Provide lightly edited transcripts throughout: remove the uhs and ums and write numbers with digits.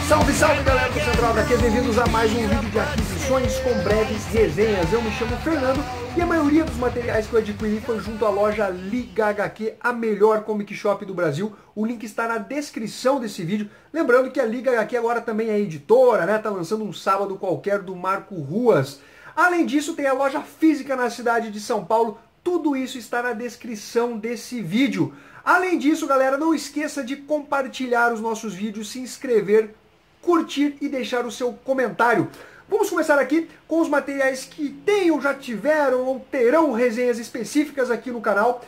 Salve, salve galera do Central HQ, bem-vindos a mais um vídeo de aquisições com breves resenhas. Eu me chamo Fernando e a maioria dos materiais que eu adquiri foi junto à loja Liga HQ, a melhor comic shop do Brasil. O link está na descrição desse vídeo. Lembrando que a Liga HQ agora também é editora, né? Tá lançando um sábado qualquer do Marco Ruas. Além disso, tem a loja física na cidade de São Paulo. Tudo isso está na descrição desse vídeo. Além disso, galera, não esqueça de compartilhar os nossos vídeos, se inscrever, curtir e deixar o seu comentário. Vamos começar aqui com os materiais que têm ou já tiveram ou terão resenhas específicas aqui no canal.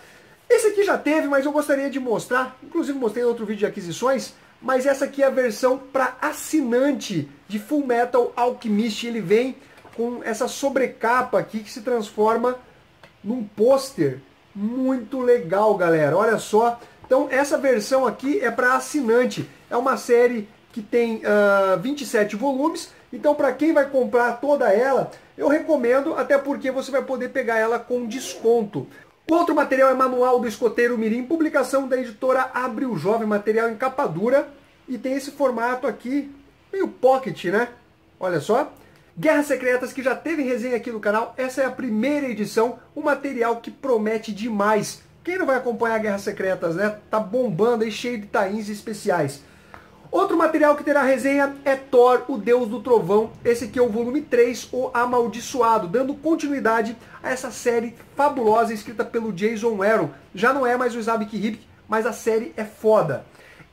Esse aqui já teve, mas eu gostaria de mostrar, inclusive mostrei em outro vídeo de aquisições, mas essa aqui é a versão para assinante de Fullmetal Alchemist. Ele vem com essa sobrecapa aqui que se transforma num pôster muito legal, galera. Olha só. Então essa versão aqui é para assinante. É uma série que tem 27 volumes. Então para quem vai comprar toda ela, eu recomendo, até porque você vai poder pegar ela com desconto. O outro material é Manual do Escoteiro Mirim, publicação da editora Abril Jovem, material em capa dura. E tem esse formato aqui, meio pocket, né? Olha só. Guerras Secretas, que já teve resenha aqui no canal. Essa é a primeira edição, um material que promete demais. Quem não vai acompanhar Guerras Secretas, né? Tá bombando aí, cheio de tains especiais. Outro material que terá resenha é Thor, o Deus do Trovão. Esse aqui é o volume 3, O Amaldiçoado, dando continuidade a essa série fabulosa escrita pelo Jason Aaron. Já não é mais o Zabik Hibik, mas a série é foda.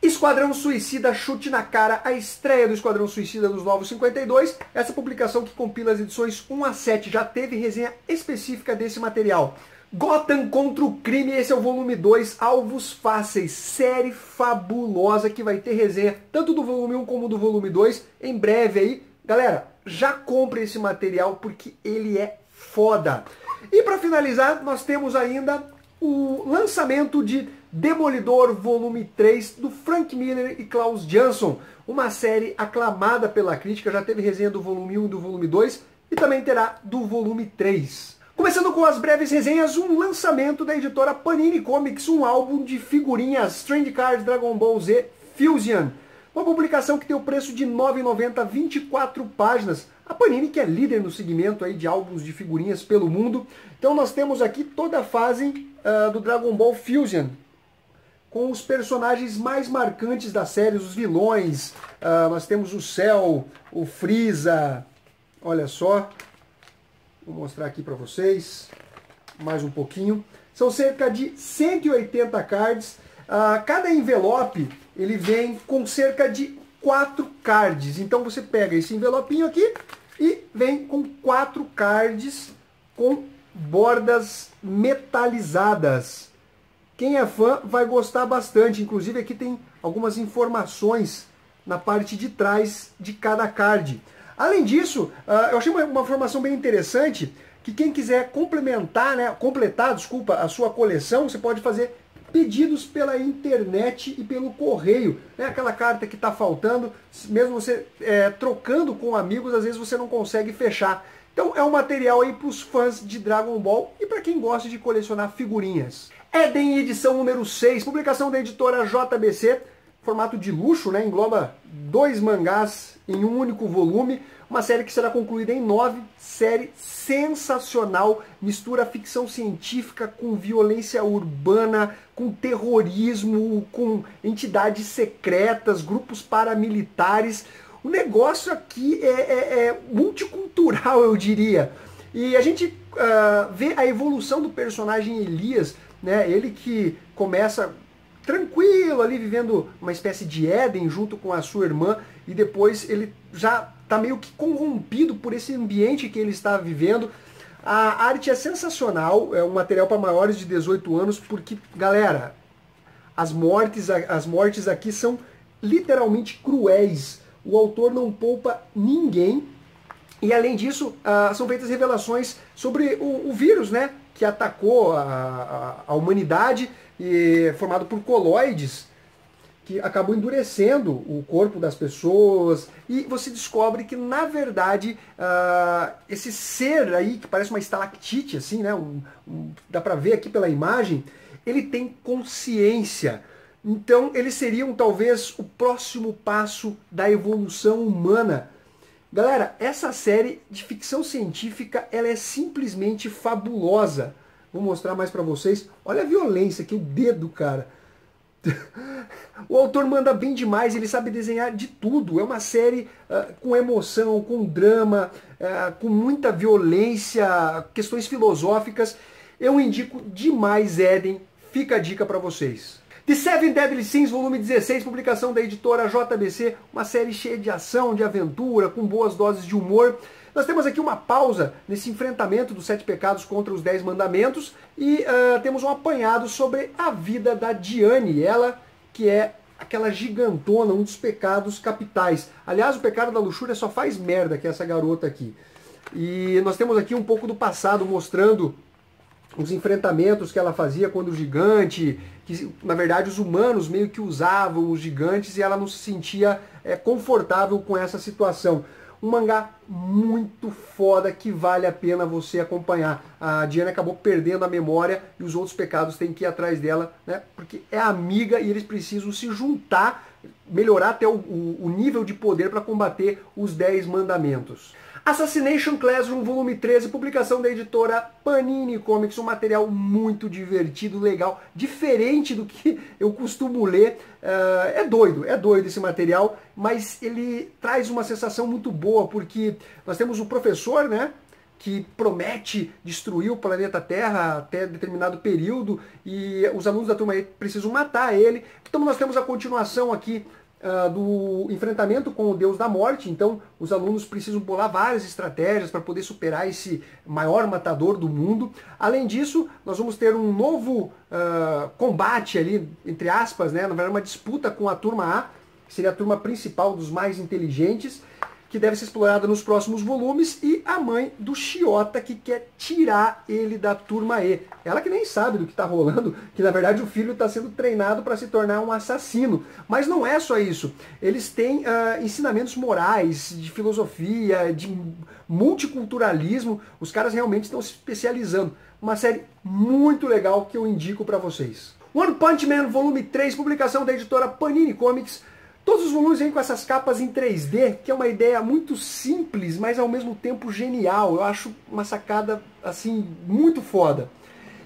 Esquadrão Suicida, Chute na Cara, a estreia do Esquadrão Suicida dos Novos 52. Essa publicação que compila as edições 1 a 7 já teve resenha específica desse material. Gotham contra o Crime, esse é o volume 2, Alvos Fáceis, série fabulosa que vai ter resenha tanto do volume 1 como do volume 2 em breve aí. Galera, já compre esse material porque ele é foda. E para finalizar, nós temos ainda o lançamento de Demolidor volume 3 do Frank Miller e Klaus Jansson, uma série aclamada pela crítica, já teve resenha do volume 1 e do volume 2 e também terá do volume 3. Começando com as breves resenhas, um lançamento da editora Panini Comics, um álbum de figurinhas Strange Cards Dragon Ball Z Fusion. Uma publicação que tem o preço de R$ 9,90, 24 páginas. A Panini, que é líder no segmento aí de álbuns de figurinhas pelo mundo. Então nós temos aqui toda a fase do Dragon Ball Fusion, com os personagens mais marcantes da série, os vilões. Nós temos o Cell, o Freeza, olha só. Vou mostrar aqui para vocês mais um pouquinho. São cerca de 180 cards. Cada envelope ele vem com cerca de 4 cards. Então você pega esse envelopinho aqui e vem com 4 cards com bordas metalizadas. Quem é fã vai gostar bastante. Inclusive aqui tem algumas informações na parte de trás de cada card. Além disso, eu achei uma informação bem interessante, que quem quiser completar a sua coleção, você pode fazer pedidos pela internet e pelo correio. Né? Aquela carta que está faltando, mesmo você trocando com amigos, às vezes você não consegue fechar. Então é um material aí para os fãs de Dragon Ball e para quem gosta de colecionar figurinhas. Eden, edição número 6, publicação da editora JBC, formato de luxo, né? Engloba 2 mangás em um único volume, uma série que será concluída em 9, série sensacional, mistura ficção científica com violência urbana, com terrorismo, com entidades secretas, grupos paramilitares. O negócio aqui é multicultural, eu diria. E a gente vê a evolução do personagem Elias, né? Ele que começa tranquilo ali, vivendo uma espécie de Éden junto com a sua irmã, e depois ele já está meio que corrompido por esse ambiente que ele está vivendo. A arte é sensacional, é um material para maiores de 18 anos, porque, galera, as mortes aqui são literalmente cruéis. O autor não poupa ninguém. E além disso, são feitas revelações sobre o vírus, né, que atacou a humanidade, formado por coloides, que acabou endurecendo o corpo das pessoas. E você descobre que, na verdade, esse ser aí, que parece uma estalactite, assim, né, dá pra ver aqui pela imagem, ele tem consciência. Então eles seriam talvez o próximo passo da evolução humana. Galera, essa série de ficção científica, ela é simplesmente fabulosa. Vou mostrar mais pra vocês. Olha a violência aqui, o dedo, cara. O autor manda bem demais, ele sabe desenhar de tudo. É uma série com emoção, com drama, com muita violência, questões filosóficas. Eu indico demais Eden, fica a dica para vocês. The Seven Deadly Sins, volume 16, publicação da editora JBC, uma série cheia de ação, de aventura, com boas doses de humor. Nós temos aqui uma pausa nesse enfrentamento dos 7 pecados contra os 10 mandamentos e temos um apanhado sobre a vida da Diane, ela que é aquela gigantona, um dos pecados capitais. Aliás, o pecado da luxúria só faz merda, que é essa garota aqui. E nós temos aqui um pouco do passado mostrando os enfrentamentos que ela fazia quando o gigante, que na verdade os humanos meio que usavam os gigantes e ela não se sentia confortável com essa situação. Um mangá muito foda que vale a pena você acompanhar. A Diane acabou perdendo a memória e os outros pecados têm que ir atrás dela, né? Porque é amiga e eles precisam se juntar, melhorar até o nível de poder para combater os 10 mandamentos. Assassination Classroom, volume 13, publicação da editora Panini Comics, um material muito divertido, legal, diferente do que eu costumo ler. É doido esse material, mas ele traz uma sensação muito boa, porque nós temos o professor, né, que promete destruir o planeta Terra até determinado período, e os alunos da turma precisam matar ele. Então nós temos a continuação aqui do enfrentamento com o Deus da Morte. Então os alunos precisam bolar várias estratégias para poder superar esse maior matador do mundo. Além disso, nós vamos ter um novo combate ali, entre aspas, né? Na verdade, uma disputa com a turma A, que seria a turma principal dos mais inteligentes, que deve ser explorada nos próximos volumes, e a mãe do Shiota, que quer tirar ele da turma E. Ela que nem sabe do que está rolando, que na verdade o filho está sendo treinado para se tornar um assassino. Mas não é só isso. Eles têm ensinamentos morais, de filosofia, de multiculturalismo. Os caras realmente estão se especializando. Uma série muito legal que eu indico para vocês. One Punch Man, volume 3, publicação da editora Panini Comics. Todos os volumes vêm com essas capas em 3D, que é uma ideia muito simples, mas ao mesmo tempo genial. Eu acho uma sacada, assim, muito foda.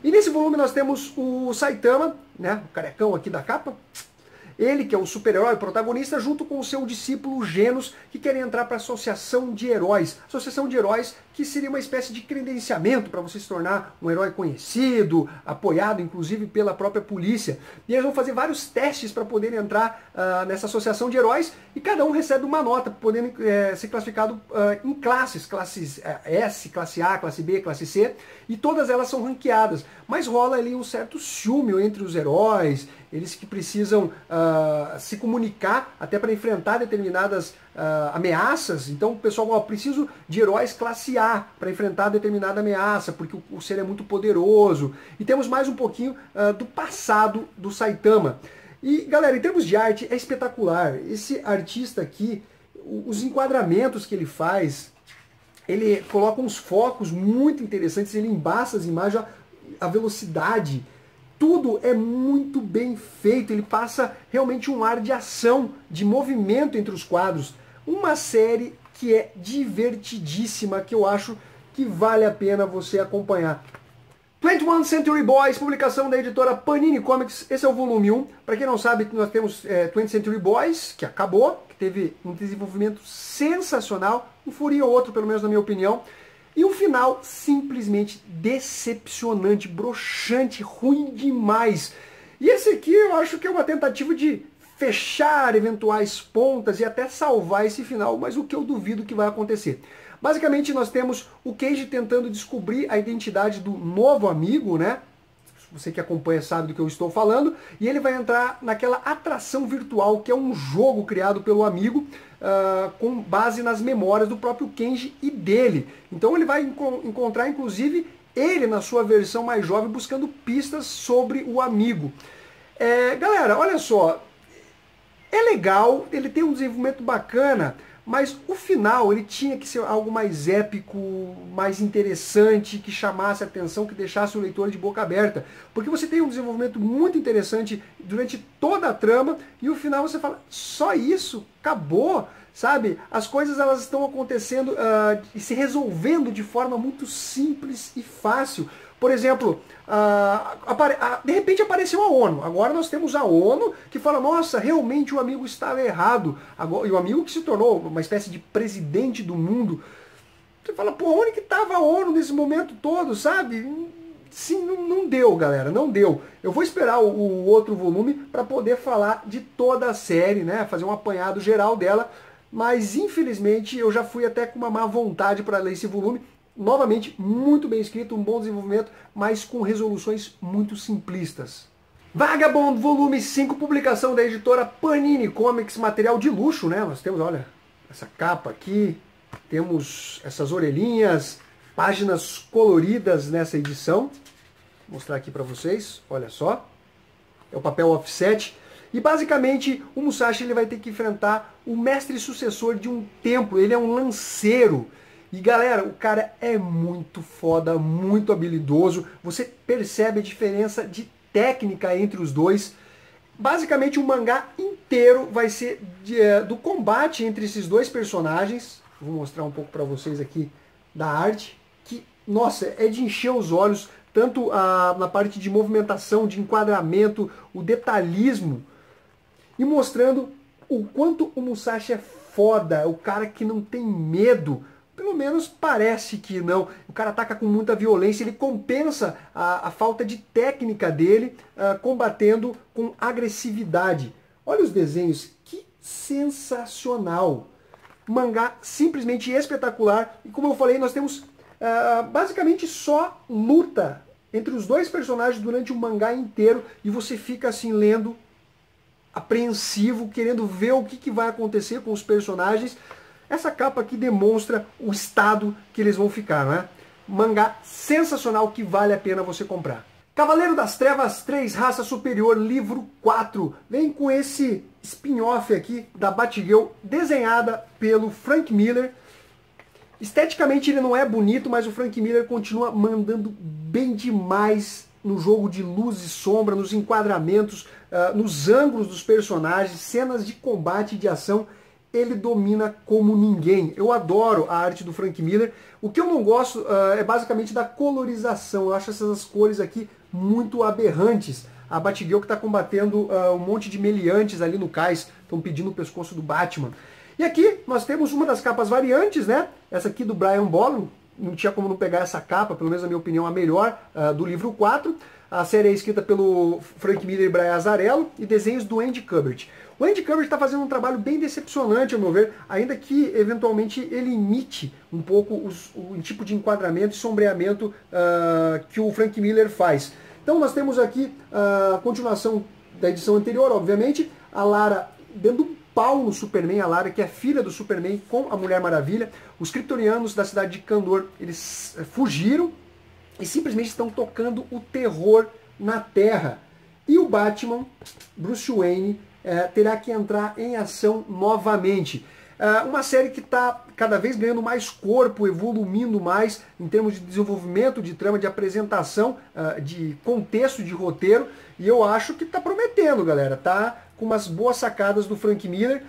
E nesse volume nós temos o Saitama, né, o carecão aqui da capa. Ele, que é o super-herói protagonista, junto com o seu discípulo Genos, que querem entrar para a Associação de Heróis. Associação de Heróis que seria uma espécie de credenciamento para você se tornar um herói conhecido, apoiado inclusive pela própria polícia. E eles vão fazer vários testes para poder entrar nessa Associação de Heróis, e cada um recebe uma nota, podendo ser classificado em classes S, classe A, classe B, classe C, e todas elas são ranqueadas. Mas rola ali um certo ciúme entre os heróis, eles que precisam se comunicar até para enfrentar determinadas ameaças. Então o pessoal, preciso de heróis classe A para enfrentar determinada ameaça, porque o ser é muito poderoso. E temos mais um pouquinho do passado do Saitama. E galera, em termos de arte, é espetacular. Esse artista aqui, os enquadramentos que ele faz, ele coloca uns focos muito interessantes, ele embaça as imagens, a velocidade, tudo é muito bem feito, ele passa realmente um ar de ação, de movimento entre os quadros. Uma série que é divertidíssima, que eu acho que vale a pena você acompanhar. 21 Century Boys, publicação da editora Panini Comics, esse é o volume 1. Para quem não sabe, nós temos 20 Century Boys, que acabou, que teve um desenvolvimento sensacional, um furinho ou outro, pelo menos na minha opinião. E um final simplesmente decepcionante, broxante, ruim demais. E esse aqui eu acho que é uma tentativa de fechar eventuais pontas e até salvar esse final, mas o que eu duvido que vai acontecer. Basicamente nós temos o Keiji tentando descobrir a identidade do novo amigo, né? Você que acompanha sabe do que eu estou falando, e ele vai entrar naquela atração virtual, que é um jogo criado pelo amigo, com base nas memórias do próprio Kenji e dele. Então ele vai encontrar, inclusive, ele na sua versão mais jovem, buscando pistas sobre o amigo. Galera, olha só, é legal, ele tem um desenvolvimento bacana, mas o final ele tinha que ser algo mais épico, mais interessante, que chamasse a atenção, que deixasse o leitor de boca aberta. Porque você tem um desenvolvimento muito interessante durante toda a trama e o final você fala, só isso? Acabou? Sabe? As coisas elas estão acontecendo e se resolvendo de forma muito simples e fácil. Por exemplo, de repente apareceu a ONU. Agora nós temos a ONU que fala, nossa, realmente o amigo estava errado. Agora, e o amigo que se tornou uma espécie de presidente do mundo. Você fala, pô, onde que estava a ONU nesse momento todo, sabe? Sim, não deu, galera, não deu. Eu vou esperar o outro volume para poder falar de toda a série, né? Fazer um apanhado geral dela. Mas, infelizmente, eu já fui até com uma má vontade para ler esse volume. Novamente, muito bem escrito, um bom desenvolvimento, mas com resoluções muito simplistas. Vagabond, volume 5, publicação da editora Panini Comics, material de luxo, né? Nós temos, olha, essa capa aqui, temos essas orelhinhas, páginas coloridas nessa edição. Vou mostrar aqui para vocês, olha só. É o papel offset. E basicamente o Musashi ele vai ter que enfrentar o mestre sucessor de um templo, ele é um lanceiro. E galera, o cara é muito foda, muito habilidoso. Você percebe a diferença de técnica entre os dois. Basicamente o mangá inteiro vai ser do combate entre esses dois personagens. Vou mostrar um pouco para vocês aqui da arte. Que, nossa, é de encher os olhos. Tanto na parte de movimentação, de enquadramento, o detalhismo. E mostrando o quanto o Musashi é foda. O cara que não tem medo. Pelo menos parece que não. O cara ataca com muita violência, ele compensa a falta de técnica dele, combatendo com agressividade. Olha os desenhos, que sensacional! Mangá simplesmente espetacular. E como eu falei, nós temos basicamente só luta entre os dois personagens durante o mangá inteiro. E você fica assim lendo, apreensivo, querendo ver o que vai acontecer com os personagens. Essa capa aqui demonstra o estado que eles vão ficar, né? Mangá sensacional que vale a pena você comprar. Cavaleiro das Trevas 3, Raça Superior, livro 4. Vem com esse spin-off aqui da Batgirl, desenhada pelo Frank Miller. Esteticamente ele não é bonito, mas o Frank Miller continua mandando bem demais no jogo de luz e sombra, nos enquadramentos, nos ângulos dos personagens, cenas de combate e de ação. Ele domina como ninguém. Eu adoro a arte do Frank Miller. O que eu não gosto é basicamente da colorização. Eu acho essas cores aqui muito aberrantes. A Batgirl que está combatendo um monte de meliantes ali no cais. Estão pedindo o pescoço do Batman. E aqui nós temos uma das capas variantes, né? Essa aqui do Brian Bolland. Não tinha como não pegar essa capa, pelo menos na minha opinião, a melhor do livro 4. A série é escrita pelo Frank Miller e Brian Azzarello e desenhos do Andy Kubert. O Andy Kubert está fazendo um trabalho bem decepcionante, ao meu ver, ainda que eventualmente ele imite um pouco o tipo de enquadramento e sombreamento que o Frank Miller faz. Então nós temos aqui a continuação da edição anterior, obviamente, a Lara dando um pau no Superman, a Lara que é filha do Superman com a Mulher Maravilha. Os kryptonianos da cidade de Kandor, eles fugiram e simplesmente estão tocando o terror na Terra. E o Batman, Bruce Wayne, terá que entrar em ação novamente. Uma série que está cada vez ganhando mais corpo, evoluindo mais em termos de desenvolvimento de trama, de apresentação, de contexto de roteiro. E eu acho que está prometendo, galera. Tá com umas boas sacadas do Frank Miller.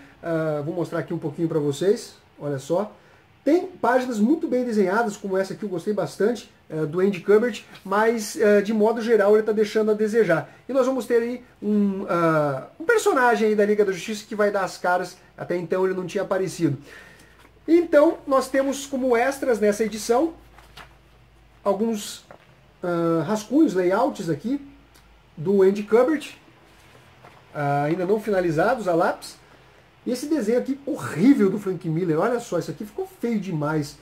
Vou mostrar aqui um pouquinho para vocês. Olha só. Tem páginas muito bem desenhadas, como essa aqui eu gostei bastante, do Andy Kubert, mas de modo geral ele está deixando a desejar. E nós vamos ter aí um personagem aí da Liga da Justiça que vai dar as caras, até então ele não tinha aparecido. Então nós temos como extras nessa edição alguns rascunhos, layouts aqui do Andy Kubert, ainda não finalizados a lápis. E esse desenho aqui horrível do Frank Miller, olha só, isso aqui ficou feio demais.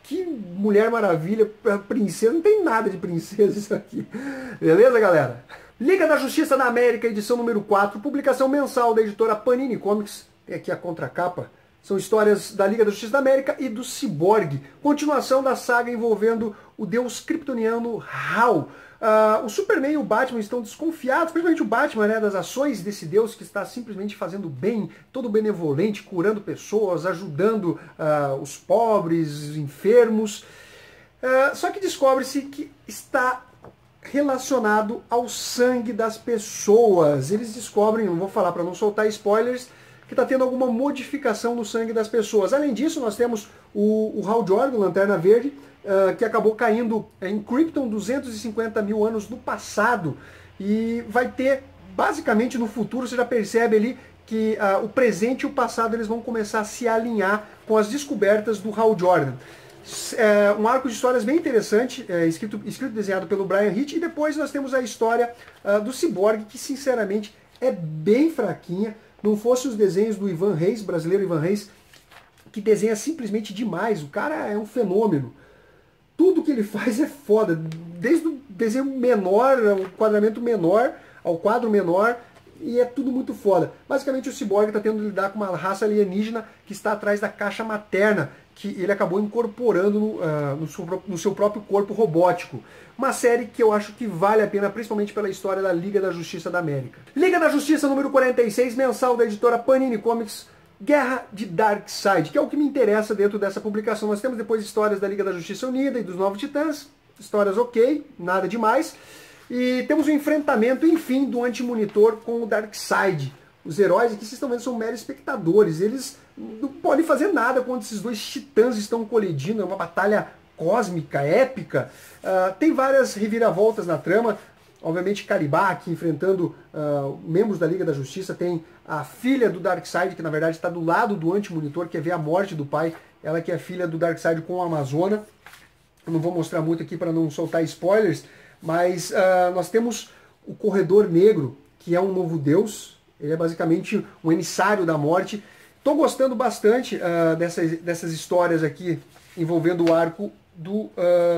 Que Mulher Maravilha, princesa, não tem nada de princesa isso aqui. Beleza, galera? Liga da Justiça da América, edição número 4, publicação mensal da editora Panini Comics. Tem aqui a contracapa. São histórias da Liga da Justiça da América e do Cyborg. Continuação da saga envolvendo o deus kryptoniano Hal. O Superman e o Batman estão desconfiados, principalmente o Batman, né, das ações desse Deus que está simplesmente fazendo bem, todo benevolente, curando pessoas, ajudando os pobres, os enfermos. Só que descobre-se que está relacionado ao sangue das pessoas. Eles descobrem, não vou falar para não soltar spoilers, que está tendo alguma modificação no sangue das pessoas. Além disso, nós temos o Hal Jordan, Lanterna Verde, que acabou caindo em Krypton 250 mil anos no passado, e vai ter, basicamente no futuro, você já percebe ali que o presente e o passado eles vão começar a se alinhar com as descobertas do Hal Jordan. Um arco de histórias bem interessante, escrito e desenhado pelo Brian Hitch, e depois nós temos a história do Cyborg, que sinceramente é bem fraquinha. Não fosse os desenhos do Ivan Reis, brasileiro Ivan Reis, que desenha simplesmente demais. O cara é um fenômeno. Tudo que ele faz é foda, desde o desenho menor, o quadramento menor, ao quadro menor, e é tudo muito foda. Basicamente o Cyborg está tendo que lidar com uma raça alienígena que está atrás da caixa materna, que ele acabou incorporando no seu próprio corpo robótico. Uma série que eu acho que vale a pena, principalmente pela história da Liga da Justiça da América. Liga da Justiça número 46, mensal da editora Panini Comics, Guerra de Darkseid, que é o que me interessa dentro dessa publicação. Nós temos depois histórias da Liga da Justiça Unida e dos Novos Titãs, histórias ok, nada demais. E temos o enfrentamento, enfim, do Anti-Monitor com o Darkseid. Os heróis aqui, vocês estão vendo, são meros espectadores. Eles não podem fazer nada quando esses dois titãs estão colidindo. É uma batalha cósmica, épica. Tem várias reviravoltas na trama. Obviamente, Karibak enfrentando membros da Liga da Justiça. Tem a filha do Darkseid, que na verdade está do lado do Anti-Monitor, quer ver a morte do pai. Ela que é filha do Darkseid com a Amazona. Eu não vou mostrar muito aqui para não soltar spoilers, mas nós temos o Corredor Negro, que é um novo deus. Ele é basicamente um emissário da morte. Estou gostando bastante dessas histórias aqui envolvendo o arco do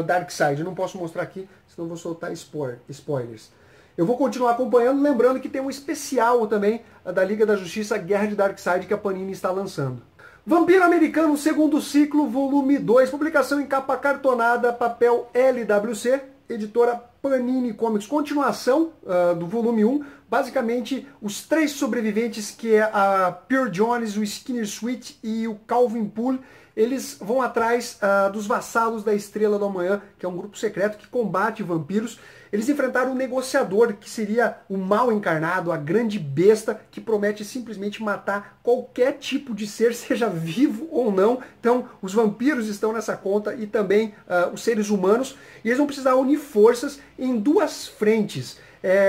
Darkseid. Eu não posso mostrar aqui, senão vou soltar spoilers. Eu vou continuar acompanhando, lembrando que tem um especial também da Liga da Justiça, Guerra de Darkseid, que a Panini está lançando. Vampiro Americano, segundo ciclo, volume 2, publicação em capa cartonada, papel LWC, editora Panini Comics, continuação do volume 1, basicamente os três sobreviventes, que é a Pure Jones, o Skinner Sweet e o Calvin Poole, eles vão atrás dos vassalos da Estrela do Amanhã, que é um grupo secreto que combate vampiros. Eles enfrentaram um negociador, que seria o mal encarnado, a grande besta, que promete simplesmente matar qualquer tipo de ser, seja vivo ou não. Então, os vampiros estão nessa conta e também os seres humanos. E eles vão precisar unir forças em duas frentes.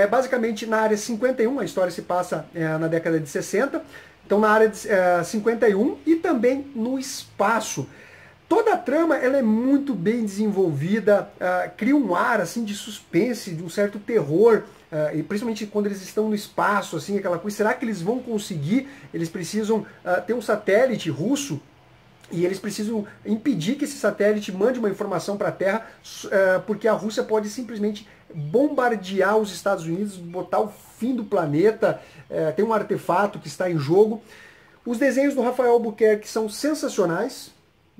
Basicamente, na área 51, a história se passa na década de 60. Então, na área de 51 e também no espaço. Toda a trama ela é muito bem desenvolvida, cria um ar assim de suspense, de um certo terror, e principalmente quando eles estão no espaço, assim, aquela coisa, será que eles vão conseguir? Eles precisam ter um satélite russo e eles precisam impedir que esse satélite mande uma informação para a Terra, porque a Rússia pode simplesmente bombardear os Estados Unidos, botar o fim do planeta. Tem um artefato que está em jogo. Os desenhos do Rafael Albuquerque são sensacionais.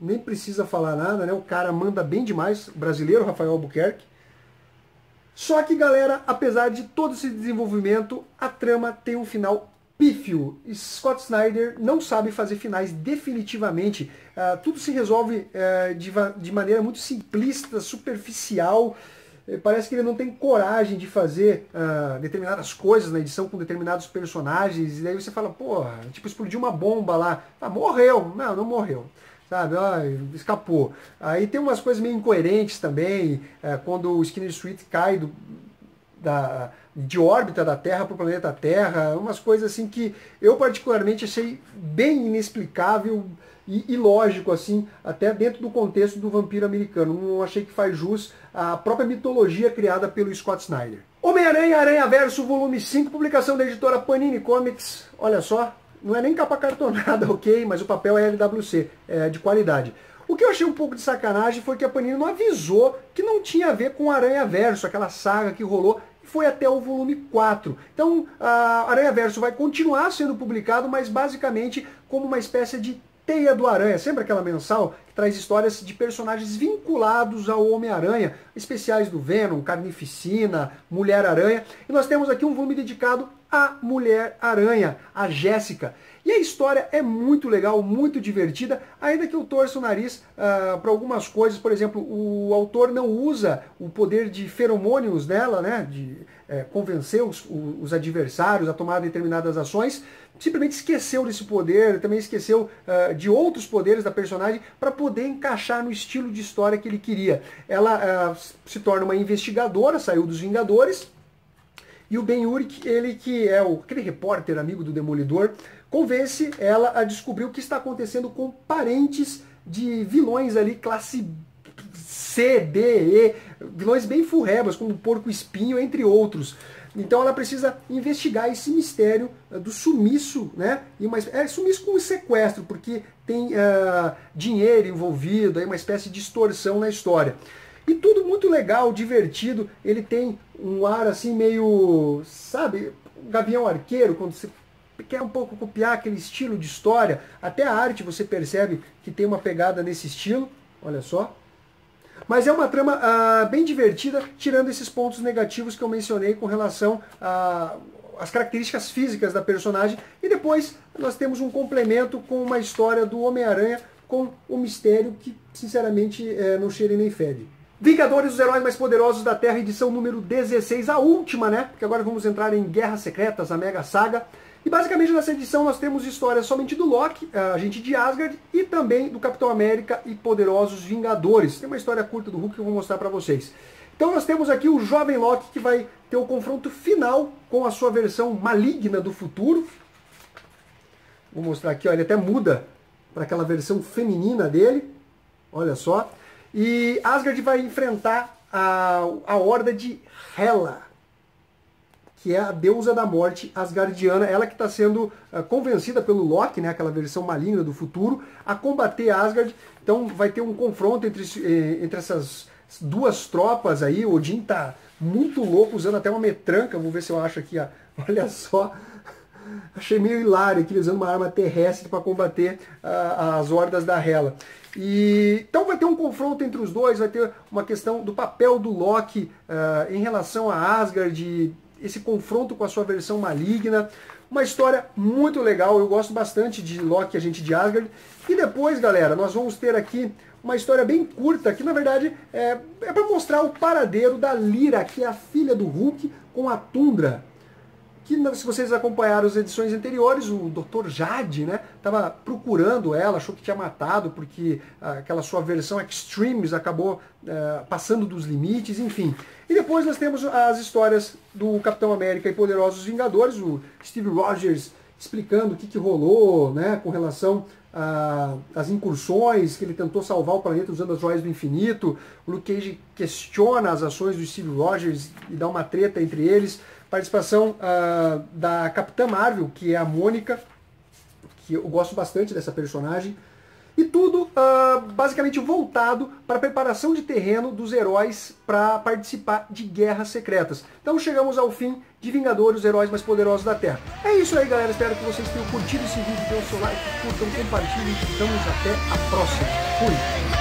Nem precisa falar nada, né? O cara manda bem demais, o brasileiro Rafael Albuquerque. Só que, galera, apesar de todo esse desenvolvimento, a trama tem um final pífio. Scott Snyder não sabe fazer finais definitivamente. Tudo se resolve de maneira muito simplista, superficial. Parece que ele não tem coragem de fazer determinadas coisas na edição com determinados personagens. E daí você fala, porra, tipo, explodiu uma bomba lá. Morreu. Não, não morreu. Sabe, escapou. Aí tem umas coisas meio incoerentes também, quando o Skinner Sweet cai de órbita da Terra para o planeta Terra, umas coisas assim que eu particularmente achei bem inexplicável e ilógico, assim, até dentro do contexto do vampiro americano. Não achei que faz jus à própria mitologia criada pelo Scott Snyder. Homem-Aranha, Aranhaverso, volume 5, publicação da editora Panini Comics. Olha só, não é nem capa cartonada, ok? Mas o papel é LWC, de qualidade. O que eu achei um pouco de sacanagem foi que a Panini não avisou que não tinha a ver com o Aranhaverso, aquela saga que rolou, e foi até o volume 4. Então, a Aranhaverso vai continuar sendo publicado, mas basicamente como uma espécie de Teia do Aranha, sempre aquela mensal que traz histórias de personagens vinculados ao Homem-Aranha, especiais do Venom, Carnificina, Mulher-Aranha. E nós temos aqui um volume dedicado à Mulher-Aranha, a Jéssica. E a história é muito legal, muito divertida, ainda que eu torça o nariz para algumas coisas. Por exemplo, o autor não usa o poder de feromônios dela, né, de convencer os adversários a tomar determinadas ações. Simplesmente esqueceu desse poder, também esqueceu de outros poderes da personagem para poder encaixar no estilo de história que ele queria. Ela se torna uma investigadora, saiu dos Vingadores, e o Ben-Urich, ele que é aquele repórter amigo do Demolidor, convence ela a descobrir o que está acontecendo com parentes de vilões ali, classe C, D, E, vilões bem furrebas, como o Porco-Espinho, entre outros. Então ela precisa investigar esse mistério do sumiço, né? Sumiço com sequestro, porque tem dinheiro envolvido, aí uma espécie de extorsão na história. E tudo muito legal, divertido. Ele tem um ar assim meio, sabe, Gavião Arqueiro, quando você quer um pouco copiar aquele estilo de história. Até a arte você percebe que tem uma pegada nesse estilo, olha só. Mas é uma trama bem divertida, tirando esses pontos negativos que eu mencionei com relação às características físicas da personagem. E depois nós temos um complemento com uma história do Homem-Aranha com um mistério que, sinceramente, não cheira e nem fede. Vingadores, os heróis mais poderosos da Terra, edição número 16, a última, né? Porque agora vamos entrar em Guerras Secretas, a Mega Saga. E basicamente nessa edição nós temos histórias somente do Loki, agente de Asgard, e também do Capitão América e Poderosos Vingadores. Tem uma história curta do Hulk que eu vou mostrar para vocês. Então nós temos aqui o jovem Loki que vai ter o confronto final com a sua versão maligna do futuro. Vou mostrar aqui, ó, ele até muda para aquela versão feminina dele. Olha só. E Asgard vai enfrentar a horda de Hela, que é a deusa da morte asgardiana, ela que está sendo convencida pelo Loki, né, aquela versão maligna do futuro, a combater Asgard. Então vai ter um confronto entre essas duas tropas aí. O Odin tá muito louco, usando até uma metranca, vou ver se eu acho aqui, ó. Olha só. Achei meio hilário aqui, usando uma arma terrestre para combater as hordas da Hela. Então vai ter um confronto entre os dois, vai ter uma questão do papel do Loki em relação a Asgard, esse confronto com a sua versão maligna. Uma história muito legal, eu gosto bastante de Loki, agente de Asgard. E depois, galera, nós vamos ter aqui uma história bem curta, que na verdade é para mostrar o paradeiro da Lyra, que é a filha do Hulk, com a Tundra. Que, se vocês acompanharam as edições anteriores, o Dr. Jade, né, estava procurando ela, achou que tinha matado, porque aquela sua versão Extremes acabou passando dos limites, enfim. E depois nós temos as histórias do Capitão América e Poderosos Vingadores, o Steve Rogers explicando o que rolou, né, com relação às incursões, que ele tentou salvar o planeta usando as joias do infinito. O Luke Cage questiona as ações do Steve Rogers e dá uma treta entre eles. Participação da Capitã Marvel, que é a Mônica, que eu gosto bastante dessa personagem. E tudo basicamente voltado para a preparação de terreno dos heróis para participar de guerras secretas. Então chegamos ao fim de Vingadores, os heróis mais poderosos da Terra. É isso aí, galera. Espero que vocês tenham curtido esse vídeo. Dê o seu like, curtam, compartilhem. Vamos até a próxima. Fui!